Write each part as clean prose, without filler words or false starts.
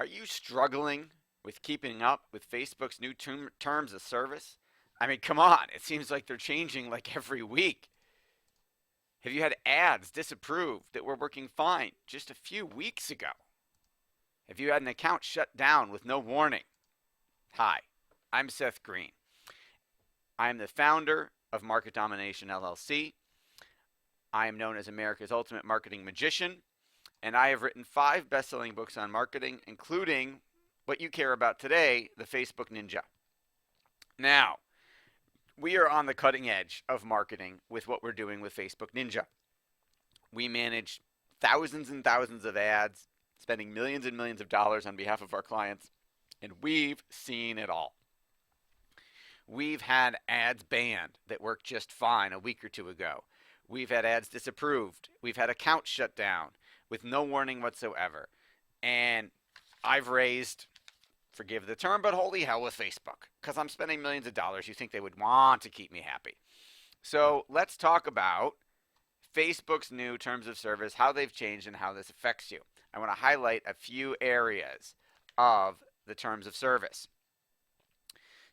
Are you struggling with keeping up with Facebook's new terms of service? I mean, come on. It seems like they're changing like every week. Have you had ads disapproved that were working fine just a few weeks ago? Have you had an account shut down with no warning? Hi, I'm Seth Greene. I am the founder of Market Domination LLC. I am known as America's Ultimate Marketing Magician, and I have written 5 best-selling books on marketing, including what you care about today, the Facebook Ninja. Now, we are on the cutting edge of marketing with what we're doing with Facebook Ninja. We manage thousands and thousands of ads, spending millions and millions of dollars on behalf of our clients, and we've seen it all. We've had ads banned that worked just fine a week or two ago. We've had ads disapproved. We've had accounts shut down with no warning whatsoever. And I've raised, forgive the term, but holy hell with Facebook, because I'm spending millions of dollars. You think they would want to keep me happy. So let's talk about Facebook's new terms of service, how they've changed, and how this affects you. I want to highlight a few areas of the terms of service.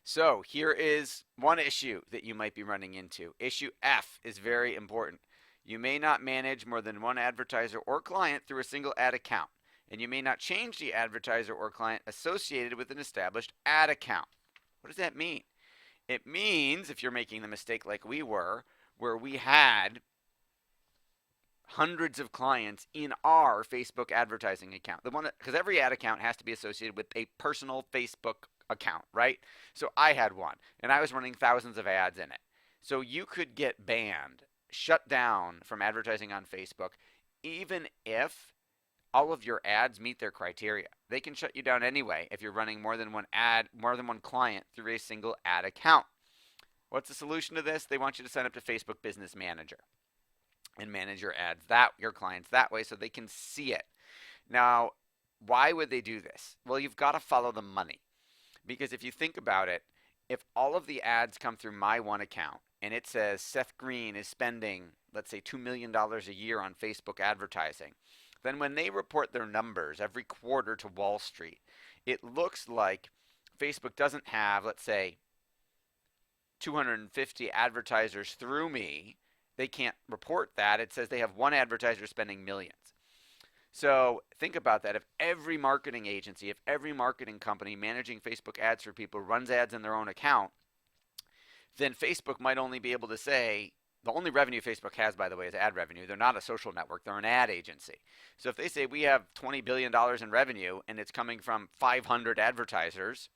So here is one issue that you might be running into. Issue F is very important. You may not manage more than one advertiser or client through a single ad account, and you may not change the advertiser or client associated with an established ad account. What does that mean? It means, if you're making the mistake like we were, where we had hundreds of clients in our Facebook advertising account, the one because every ad account has to be associated with a personal Facebook account, right? So I had one, and I was running thousands of ads in it. So you could get banned, shut down from advertising on Facebook, even if all of your ads meet their criteria. They can shut you down anyway if you're running more than one ad, more than one client through a single ad account. What's the solution to this? They want you to sign up to Facebook Business Manager and manage your ads your clients that way so they can see it. Now, why would they do this? Well, you've got to follow the money. Because if you think about it, if all of the ads come through my one account and it says Seth Greene is spending, let's say, $2 million a year on Facebook advertising, then when they report their numbers every quarter to Wall Street, it looks like Facebook doesn't have, let's say, 250 advertisers through me. They can't report that. It says they have one advertiser spending millions. So think about that. If every marketing agency, if every marketing company managing Facebook ads for people runs ads in their own account, then Facebook might only be able to say, the only revenue Facebook has, by the way, is ad revenue. They're not a social network. They're an ad agency. So if they say we have $20 billion in revenue and it's coming from 500 advertisers,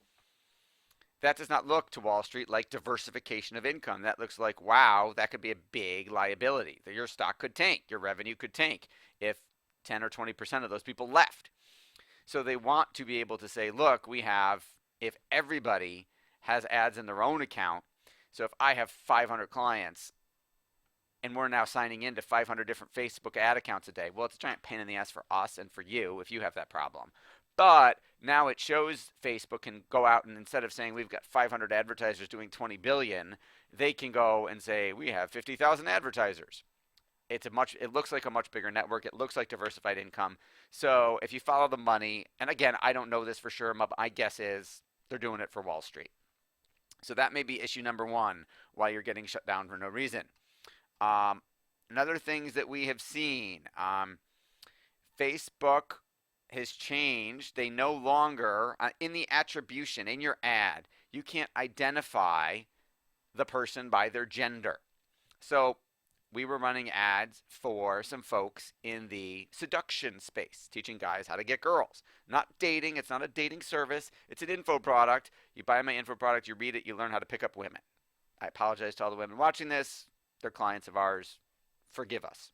that does not look to Wall Street like diversification of income. That looks like, wow, that could be a big liability. Your stock could tank. Your revenue could tank if 10 or 20% of those people left. So they want to be able to say, look, we have, if everybody has ads in their own account, so if I have 500 clients and we're now signing into 500 different Facebook ad accounts a day, well, it's a giant pain in the ass for us and for you if you have that problem. But now it shows Facebook can go out and instead of saying we've got 500 advertisers doing 20 billion, they can go and say we have 50,000 advertisers. It looks like a much bigger network. It looks like diversified income. So if you follow the money, and again, I don't know this for sure, my guess is they're doing it for Wall Street. So that may be issue number one, why you're getting shut down for no reason. Another things that we have seen, Facebook has changed. They no longer, in the attribution, in your ad, you can't identify the person by their gender. So we were running ads for some folks in the seduction space, teaching guys how to get girls. Not dating. It's not a dating service. It's an info product. You buy my info product, you read it, you learn how to pick up women. I apologize to all the women watching this. They're clients of ours. Forgive us.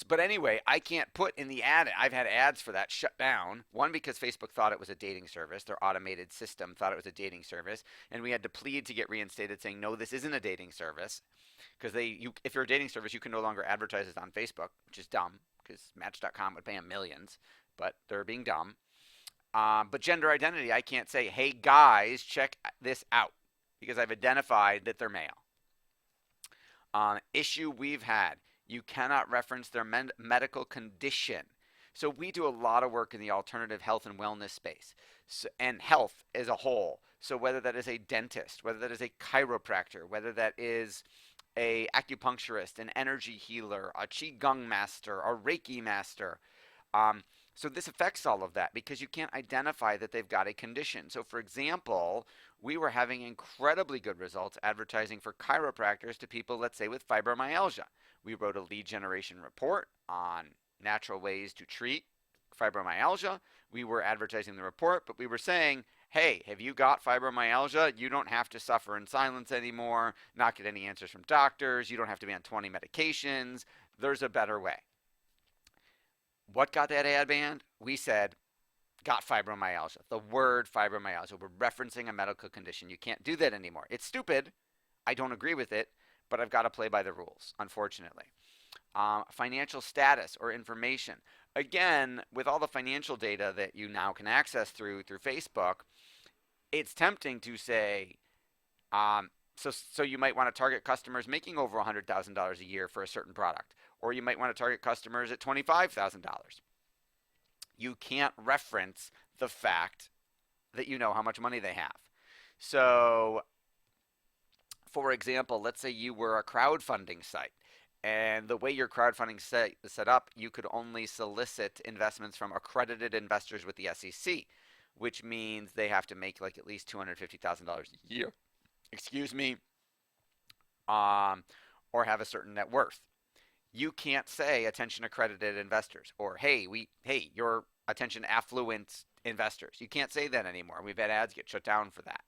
But anyway, I can't put in the ad. I've had ads for that shut down. One, because Facebook thought it was a dating service. Their automated system thought it was a dating service. And we had to plead to get reinstated saying, no, this isn't a dating service. Because if you're a dating service, you can no longer advertise it on Facebook, which is dumb because Match.com would pay them millions. But they're being dumb. But gender identity, I can't say, hey, guys, check this out because I've identified that they're male. Issue we've had. You cannot reference their medical condition. So we do a lot of work in the alternative health and wellness space, so, and health as a whole. So whether that is a dentist, whether that is a chiropractor, whether that is a acupuncturist, an energy healer, a qigong master, a reiki master, um, so this affects all of that because you can't identify that they've got a condition. So for example, we were having incredibly good results advertising for chiropractors to people, let's say, with fibromyalgia. We wrote a lead generation report on natural ways to treat fibromyalgia. We were advertising the report, but we were saying, hey, have you got fibromyalgia? You don't have to suffer in silence anymore, not get any answers from doctors. You don't have to be on 20 medications. There's a better way. What got that ad banned? We said, got fibromyalgia. The word fibromyalgia. We're referencing a medical condition. You can't do that anymore. It's stupid. I don't agree with it, but I've got to play by the rules, unfortunately. Financial status or information. Again, with all the financial data that you now can access through Facebook, it's tempting to say, so you might want to target customers making over $100,000 a year for a certain product, or you might want to target customers at $25,000. You can't reference the fact that you know how much money they have. So, for example, let's say you were a crowdfunding site, and the way your crowdfunding site is set up, you could only solicit investments from accredited investors with the SEC, which means they have to make like at least $250,000 a year. Excuse me, um, or have a certain net worth. You can't say attention accredited investors or hey, your attention affluent investors. You can't say that anymore. We've had ads get shut down for that.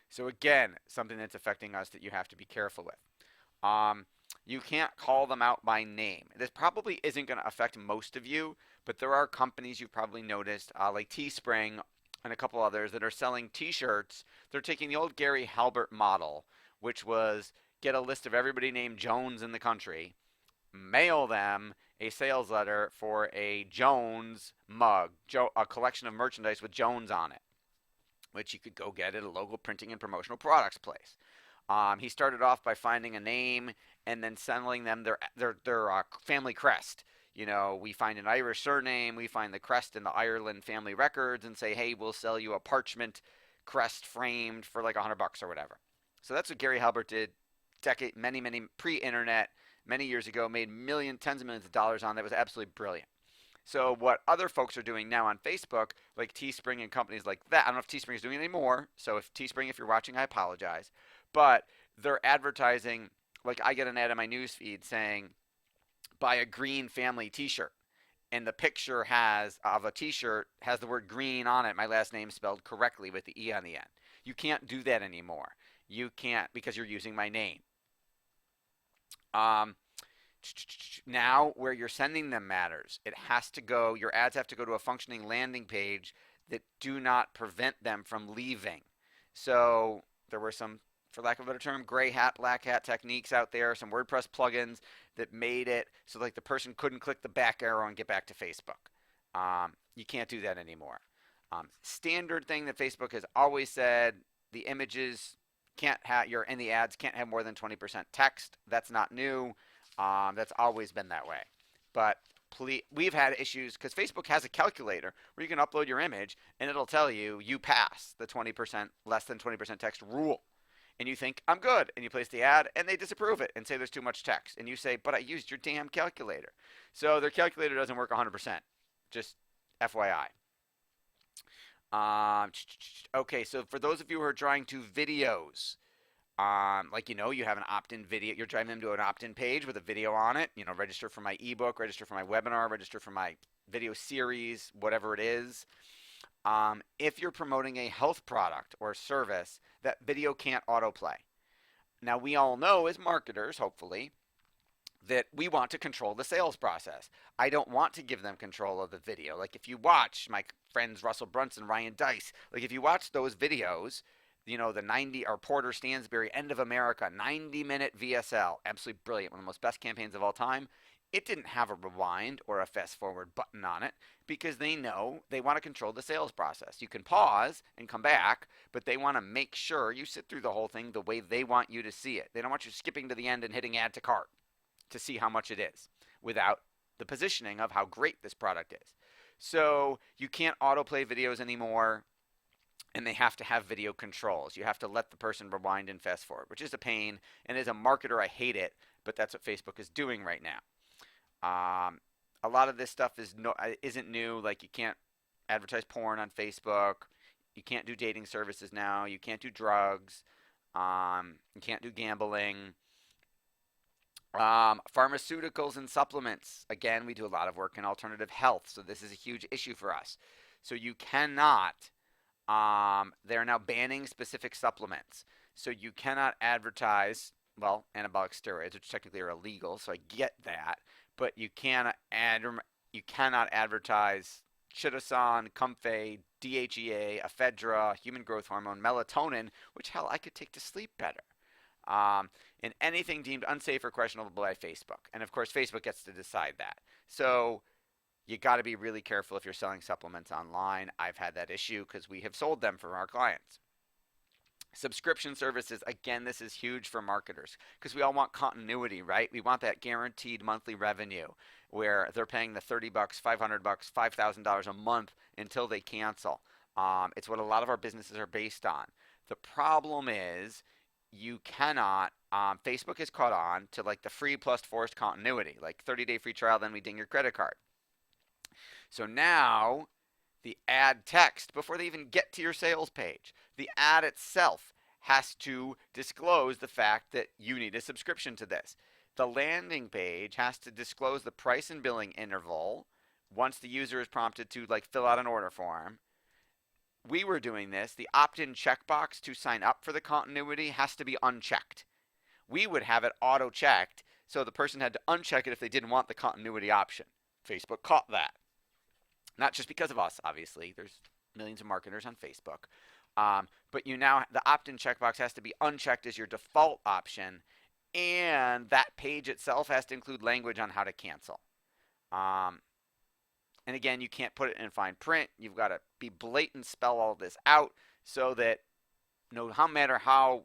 So again, something that's affecting us that you have to be careful with. You can't call them out by name. This probably isn't going to affect most of you, but there are companies you've probably noticed, like Teespring and a couple others, that are selling T-shirts. They're taking the old Gary Halbert model, which was get a list of everybody named Jones in the country, mail them a sales letter for a Jones mug, a collection of merchandise with Jones on it, which you could go get at a local printing and promotional products place. He started off by finding a name and then selling them their family crest. You know, we find an Irish surname, we find the crest in the Ireland family records, and say, hey, we'll sell you a parchment crest framed for like $100 or whatever. So that's what Gary Halbert did, many pre-internet, many years ago, made tens of millions of dollars on that. It was absolutely brilliant. So what other folks are doing now on Facebook, like Teespring and companies like that, I don't know if Teespring is doing it anymore. So if Teespring, if you're watching, I apologize. But they're advertising, like I get an ad in my news feed saying, buy a Greene family t-shirt. And the picture of a t-shirt has the word Greene on it, my last name spelled correctly with the E on the end. You can't do that anymore. You can't because you're using my name. Um, Now where you're sending them matters. Your ads have to go to a functioning landing page that do not prevent them from leaving. So there were some, for lack of a better term, gray hat, black hat techniques out there, some WordPress plugins that made it so like the person couldn't click the back arrow and get back to Facebook. You can't do that anymore. Standard thing that Facebook has always said, the images can't have and the ads can't have more than 20% text. That's not new. That's always been that way. But we've had issues because Facebook has a calculator where you can upload your image and it'll tell you pass the 20% less than 20% text rule. And you think, I'm good. And you place the ad and they disapprove it and say there's too much text. And you say, but I used your damn calculator. So their calculator doesn't work 100%. Just FYI. Okay, so for those of you who are trying to videos, you have an opt-in video. You're driving them to an opt-in page with a video on it. Register for my ebook, register for my webinar, register for my video series, whatever it is. If you're promoting a health product or service, that video can't autoplay. Now, we all know as marketers, hopefully, that we want to control the sales process. I don't want to give them control of the video. Like if you watch my friends Russell Brunson, Ryan Dice, like if you watch those videos, the 90 or Porter Stansberry End of America 90-minute VSL, absolutely brilliant, one of the most best campaigns of all time. It didn't have a rewind or a fast forward button on it because they know they want to control the sales process. You can pause and come back, but they want to make sure you sit through the whole thing the way they want you to see it. They don't want you skipping to the end and hitting add to cart to see how much it is without the positioning of how great this product is. So you can't autoplay videos anymore, and they have to have video controls. You have to let the person rewind and fast forward, which is a pain. And as a marketer, I hate it, but that's what Facebook is doing right now. A lot of this stuff isn't new. Like, you can't advertise porn on Facebook. You can't do dating services now. You can't do drugs. You can't do gambling. Pharmaceuticals and supplements. Again, we do a lot of work in alternative health, so this is a huge issue for us. So you cannot. They're now banning specific supplements. So you cannot advertise, well, anabolic steroids, which technically are illegal, so I get that. But you cannot advertise chitosan, Comfey, DHEA, ephedra, human growth hormone, melatonin, which hell I could take to sleep better. And anything deemed unsafe or questionable by Facebook. And of course, Facebook gets to decide that. So you got to be really careful if you're selling supplements online. I've had that issue because we have sold them for our clients. Subscription services, again, this is huge for marketers because we all want continuity, right? We want that guaranteed monthly revenue where they're paying the $30, $500, $5,000 a month until they cancel. It's what a lot of our businesses are based on. The problem is you cannot, Facebook has caught on to like the free plus forced continuity, like 30-day free trial, then we ding your credit card. So now the ad text, before they even get to your sales page, the ad itself has to disclose the fact that you need a subscription to this. The landing page has to disclose the price and billing interval once the user is prompted to like fill out an order form. We were doing this. The opt-in checkbox to sign up for the continuity has to be unchecked. We would have it auto-checked, so the person had to uncheck it if they didn't want the continuity option. Facebook caught that. Not just because of us, obviously. There's millions of marketers on Facebook. But the opt-in checkbox has to be unchecked as your default option, and that page itself has to include language on how to cancel. And again, you can't put it in fine print. You've got to be blatant, spell all this out so that no matter how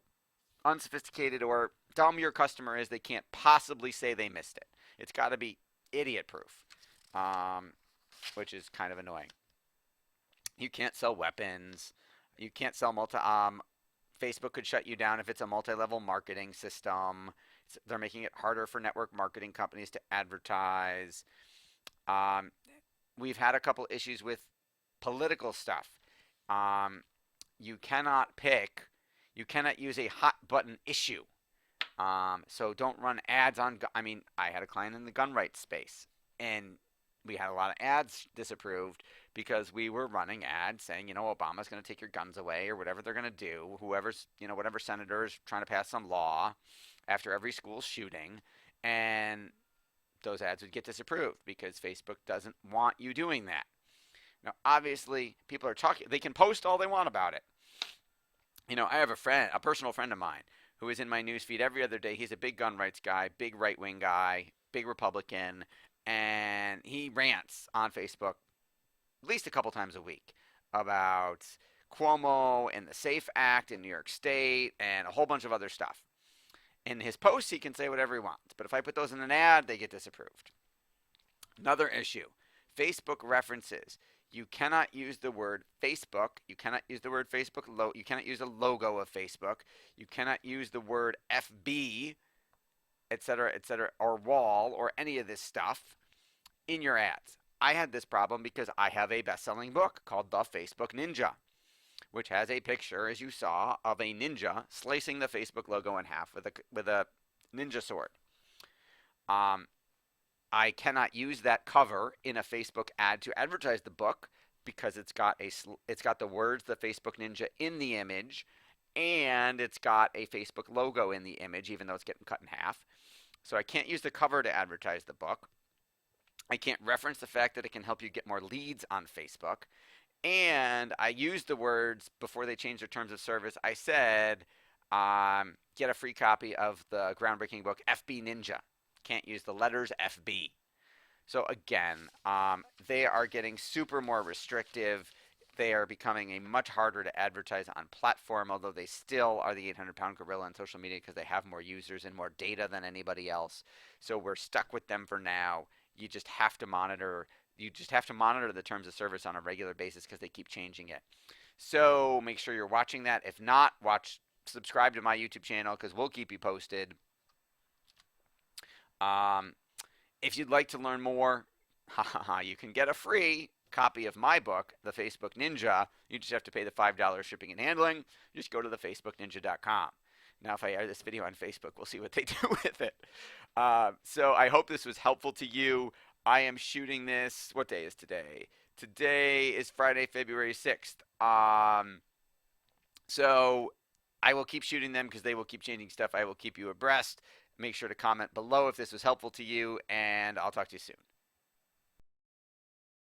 unsophisticated or dumb your customer is, they can't possibly say they missed it. It's got to be idiot-proof, which is kind of annoying. You can't sell weapons. You can't sell Facebook could shut you down if it's a multi-level marketing system. They're making it harder for network marketing companies to advertise. We've had a couple issues with political stuff. You cannot use a hot button issue. So don't run ads on, I had a client in the gun rights space, and we had a lot of ads disapproved because we were running ads saying, Obama's going to take your guns away or whatever they're going to do. Whatever senator is trying to pass some law after every school shooting. And those ads would get disapproved because Facebook doesn't want you doing that. Now, obviously, people are talking. They can post all they want about it. I have a personal friend of mine who is in my newsfeed every other day. He's a big gun rights guy, big right-wing guy, big Republican, and he rants on Facebook at least a couple times a week about Cuomo and the SAFE Act in New York State and a whole bunch of other stuff. In his posts, he can say whatever he wants, but if I put those in an ad, they get disapproved. Another issue, Facebook references. You cannot use the word Facebook. You cannot use the word Facebook. You cannot use the logo of Facebook. You cannot use the word FB, etc., or wall, or any of this stuff in your ads. I had this problem because I have a best-selling book called The Facebook Ninja, which has a picture, as you saw, of a ninja slicing the Facebook logo in half with a ninja sword. I cannot use that cover in a Facebook ad to advertise the book because it's got the words "The Facebook Ninja" in the image, and it's got a Facebook logo in the image, even though it's getting cut in half. So I can't use the cover to advertise the book. I can't reference the fact that it can help you get more leads on Facebook. And I used the words before they changed their terms of service. I said, get a free copy of the groundbreaking book, FB Ninja. Can't use the letters FB. So again, they are getting super more restrictive. They are becoming a much harder to advertise on platform, although they still are the 800-pound gorilla on social media because they have more users and more data than anybody else. So we're stuck with them for now. You just have to monitor. You just have to monitor the terms of service on a regular basis because they keep changing it. So make sure you're watching that. If not, subscribe to my YouTube channel because we'll keep you posted. Um, if you'd like to learn more, you can get a free copy of my book, The Facebook Ninja. You just have to pay the $5 shipping and handling. Just go to thefacebookninja.com. Now, if I air this video on Facebook, we'll see what they do with it. So I hope this was helpful to you. I am shooting this. What day is today? Today is Friday, February 6th. So I will keep shooting them because they will keep changing stuff. I will keep you abreast. Make sure to comment below if this was helpful to you, and I'll talk to you soon.